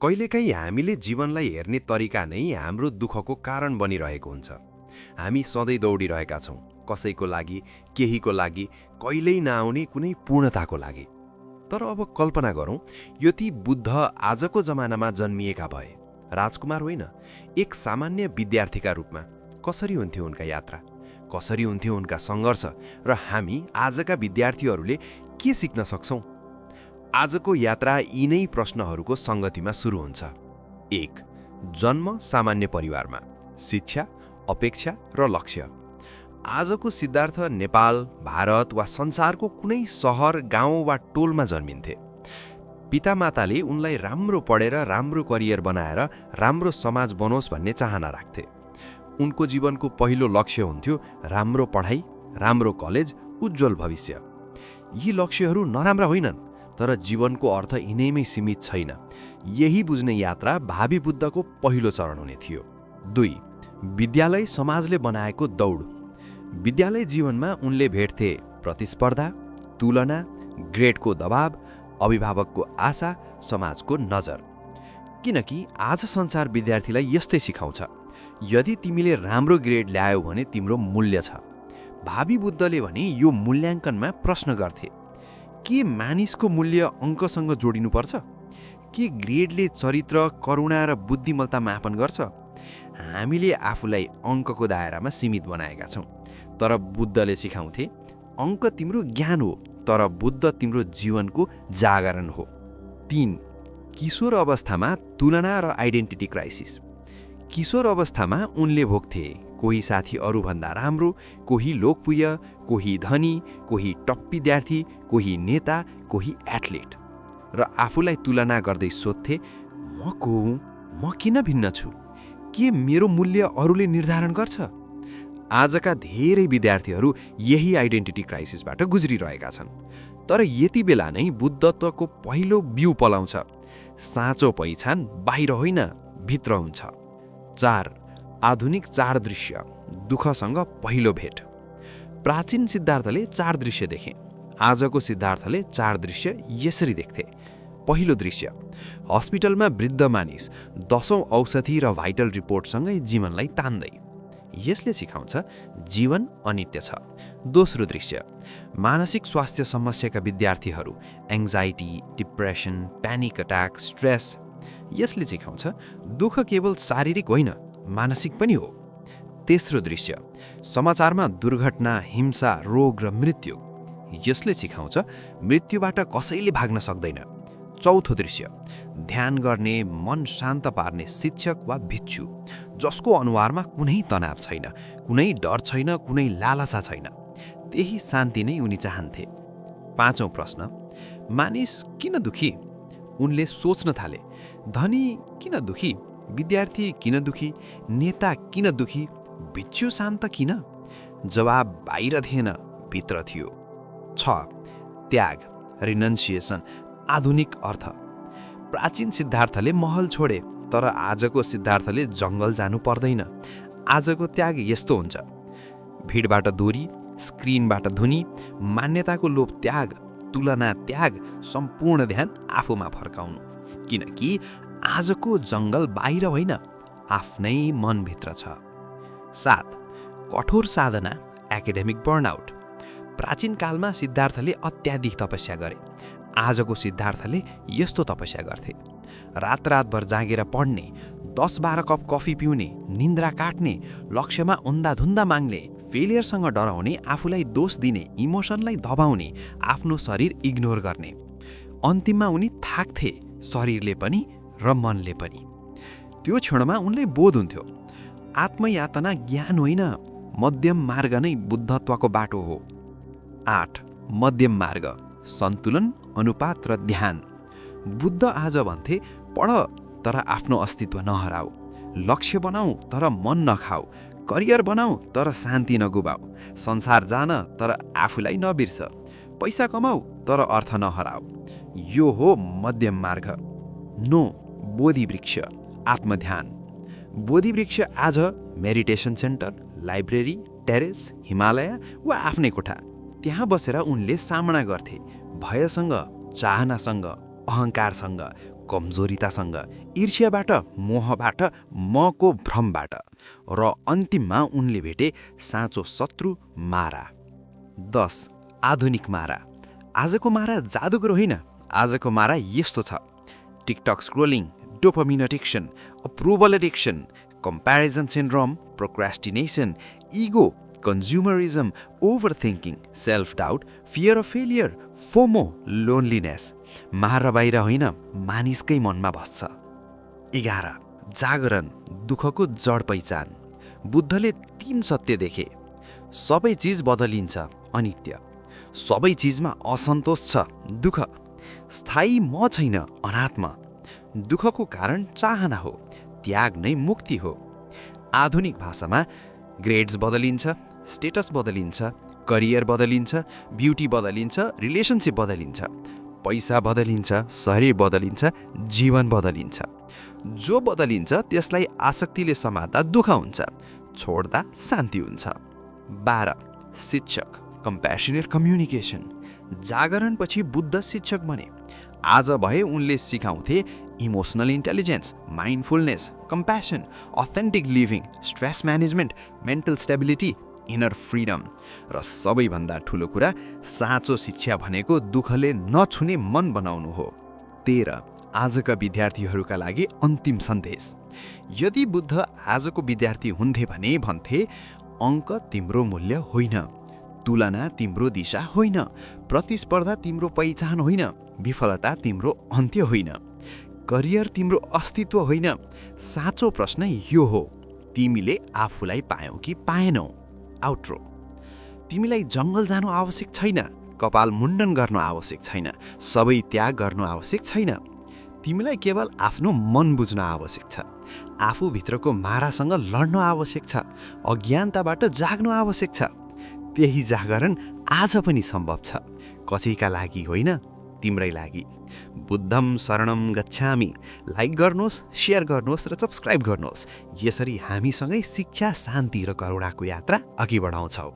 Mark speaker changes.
Speaker 1: कहिलेकाहीँ हामीले जीवनलाई हेर्ने तरिका नै हाम्रो दुःखको कारण बनिरहेको हुन्छ। हामी सधैँ दौडिरहेका छौँ, कसैको लागि, केहीको लागि, कहिल्यै नआउने कुनै पूर्णताको लागि। तर अब कल्पना गरौँ, यति बुद्ध आजको जमानामा जन्मिएका भए, राजकुमार होइन, एक सामान्य विद्यार्थीका रूपमा कसरी हुन्थ्यो उनका यात्रा, कसरी हुन्थ्यो उनका सङ्घर्ष, र हामी आजका विद्यार्थीहरूले के सिक्न सक्छौँ? आजको यात्रा यिनै प्रश्नहरूको सङ्गतिमा सुरु हुन्छ। 1. जन्म सामान्य परिवारमा, शिक्षा, अपेक्षा र लक्ष्य। आजको सिद्धार्थ नेपाल, भारत वा संसारको कुनै सहर, गाउँ वा टोलमा जन्मिन्थे। पितामाताले उनलाई राम्रो पढेर राम्रो करियर बनाएर राम्रो समाज बनोस् भन्ने चाहना राख्थे। उनको जीवनको पहिलो लक्ष्य हुन्थ्यो राम्रो पढाइ, राम्रो कलेज, उज्जवल भविष्य। यी लक्ष्यहरू नराम्रा होइनन्, तर जीवनको अर्थ यिनैमै सीमित छैन। यही बुझ्ने यात्रा भावी बुद्धको पहिलो चरण हुने थियो। 2. विद्यालय समाजले बनाएको दौड। विद्यालय जीवनमा उनले भेट्थे प्रतिस्पर्धा, तुलना, ग्रेडको दबाव, अभिभावकको आशा, समाजको नजर। किनकि आज संसार विद्यार्थीलाई यस्तै सिकाउँछ, यदि तिमीले राम्रो ग्रेड ल्यायौ भने तिम्रो मूल्य छ। भावी बुद्धले भने यो मूल्याङ्कनमा प्रश्न गर्थे, के मानिसको मूल्य अङ्कसँग जोडिनुपर्छ? के ग्रेडले चरित्र, करुणा र बुद्धिमत्ता मापन गर्छ? हामीले आफूलाई अङ्कको दायरामा सीमित बनाएका छौँ, तर बुद्धले सिकाउँथे अङ्क तिम्रो ज्ञान हो, तर बुद्ध तिम्रो जीवनको जागरण हो। 3. किशोर अवस्थामा तुलना र आइडेन्टिटी क्राइसिस। किशोर अवस्थामा उनले भोग्थे कोही साथी अरूभन्दा राम्रो, कोही लोकप्रिय, कोही धनी, कोही टप विद्यार्थी, कोही नेता, कोही एथलेट, र आफूलाई तुलना गर्दै सोध्थे, म को हुँ? म किन भिन्न छु? के मेरो मूल्य अरूले निर्धारण गर्छ? आजका धेरै विद्यार्थीहरू यही आइडेन्टिटी क्राइसिसबाट गुज्रिरहेका छन्। तर यति बेला नै बुद्धत्वको पहिलो बिउ पलाउँछ। साँचो पहिचान बाहिर होइन, भित्र हुन्छ। 4. आधुनिक 4 दृश्य, दुःखसँग पहिलो भेट। प्राचीन सिद्धार्थले 4 दृश्य देखे। आजको सिद्धार्थले 4 दृश्य यसरी देख्थे। पहिलो दृश्य, हस्पिटलमा वृद्ध मानिस 10औं औषधि र भाइटल रिपोर्टसँगै जीवनलाई तान्दै। यसले सिकाउँछ जीवन अनित्य छ। दोस्रो दृश्य, मानसिक स्वास्थ्य समस्याका विद्यार्थीहरू, anxiety, depression, panic attack, stress. यसले सिकाउँछ दुःख केवल शारीरिक होइन, मानसिक पनि हो। तेस्रो दृश्य, समाचारमा दुर्घटना, हिंसा, रोग र मृत्यु। यसले सिकाउँछ मृत्युबाट कसैले भाग्न सक्दैन। चौथो दृश्य, ध्यान गर्ने, मन शान्त पार्ने शिक्षक वा भिक्षु, जसको अनुहारमा कुनै तनाव छैन, कुनै डर छैन, कुनै लालसा छैन। त्यही शान्ति नै उनी चाहन्थे। 5औं प्रश्न, मानिस किन दुखी? उनले सोच्न थाले, धनी किन दुखी? विद्यार्थी किन दुखी? नेता किन दुखी? भिक्षु शान्त किन? जवाब बाहिर थिएन, भित्र थियो। 6. त्याग, रिनन्सिएसन, आधुनिक अर्थ। प्राचीन सिद्धार्थले महल छोडे, तर आजको सिद्धार्थले जङ्गल जानु पर्दैन। आजको त्याग यस्तो हुन्छ, भिडबाट दूरी, स्क्रिनबाट धुनी, मान्यताको लोभ त्याग, तुलना त्याग, सम्पूर्ण ध्यान आफूमा फर्काउनु। किनकि आजको जङ्गल बाहिर होइन, आफ्नै मनभित्र छ। 7. कठोर साधना, एकाडेमिक बर्नआउट। प्राचीन कालमा सिद्धार्थले अत्याधिक तपस्या गरे। आजको सिद्धार्थले यस्तो तपस्या गर्थे, रातरातभर जागेर पढ्ने, 10-12 कप कफी पिउने, निन्द्रा काट्ने, लक्ष्यमा अन्धाधुन्दा माग्ने, फेलियरसँग डराउने, आफूलाई दोष दिने, इमोसनलाई दबाउने, आफ्नो शरीर इग्नोर गर्ने। अन्तिममा उनी थाक्थे, शरीरले पनि र मनले पनि। त्यो क्षणमा उनलाई बोध हुन्थ्यो, आत्मयातना ज्ञान होइन, मध्यम मार्ग नै बुद्धत्वको बाटो हो। 8. मध्यम मार्ग, सन्तुलन, अनुपात र ध्यान। बुद्ध आज भन्थे, पढ तर आफ्नो अस्तित्व नहराऊ, लक्ष्य बनाऊ तर मन नखाऊ, करियर बनाऊ तर शान्ति नगुबाऊ, संसार जान तर आफूलाई नबिर्स, पैसा कमाऊ तर अर्थ नहराऊ। यो हो मध्यम मार्ग। 9. बोधिवृक्ष, आत्मध्यान। बोधिवृक्ष आज meditation centre, library, terrace, Himalaya वा आफ्नै कोठा। त्यहाँ बसेर उनले सामना गर्थे भयसँग, चाहनासँग, अहङ्कारसँग,
Speaker 2: कमजोरितासँग, ईर्ष्याबाट, मोहबाट, मको भ्रमबाट र अन्तिममा उनले भेटे साँचो शत्रु मारा। 10. आधुनिक मारा। आजको मारा जादुगर होइन, आजको मारा यस्तो छ। TikTok scrolling, dopamine addiction, approval addiction, comparison syndrome, procrastination, ego, consumerism, overthinking, self doubt, fear of failure, FOMO, loneliness. मार बाहिर होइन, मानिसकै मनमा बस्छ। 11. जागरण, दुःखको जड पहिचान। बुद्धले 3 सत्य देखे। सबै चिज बदलिन्छ, अनित्य। सबै चिजमा असन्तोष छ, दुःख। स्थायी म छैन, अनात्मा। दुःखको कारण चाहना हो, त्याग नै मुक्ति हो। आधुनिक भाषामा ग्रेड्स बदलिन्छ, स्टेटस बदलिन्छ, करियर बदलिन्छ, ब्युटी बदलिन्छ, रिलेसनसिप बदलिन्छ, पैसा बदलिन्छ, शरीर बदलिन्छ, जीवन बदलिन्छ। जो बदलिन्छ त्यसलाई आसक्तिले समात्दा दुःख हुन्छ, छोड्दा शान्ति हुन्छ। 12. शिक्षक, कम्प्यासनेट कम्युनिकेसन। जागरणपछि बुद्ध शिक्षक बने। आज भए उनले सिकाउँथे emotional intelligence, mindfulness, compassion, authentic living, stress management, mental stability, inner freedom. र सबैभन्दा ठुलो कुरा, साँचो शिक्षा भनेको दुःखले नछुने मन बनाउनु हो। 13. आजका विद्यार्थीहरूका लागि अन्तिम सन्देश। यदि बुद्ध आजको विद्यार्थी हुन्थे भने भन्थे, अङ्क तिम्रो मूल्य होइन, तुलना तिम्रो दिशा होइन, प्रतिस्पर्धा तिम्रो पहिचान होइन, विफलता तिम्रो अन्त्य होइन, करियर तिम्रो अस्तित्व होइन। साँचो प्रश्न यो हो, तिमीले आफूलाई पायौ कि पाएनौ? आउट्रो। तिमीलाई जङ्गल जानु आवश्यक छैन, कपाल मुण्डन गर्नु आवश्यक छैन, सबै त्याग गर्नु आवश्यक छैन। तिमीलाई केवल आफ्नो मन बुझ्न आवश्यक छ, आफूभित्रको मारासँग लड्न आवश्यक छ, अज्ञानताबाट जाग्नु आवश्यक छ। त्यही जागरण आज पनि सम्भव छ, कसैका लागि होइन, तिम्रै लागि। बुद्धम शरणम गच्छामि। लाइक गर्नुहोस्, सेयर गर्नुहोस् र सब्सक्राइब गर्नुहोस्। यसरी हामीसँगै शिक्षा, शान्ति र करुणाको यात्रा अघि बढाउँछौँ।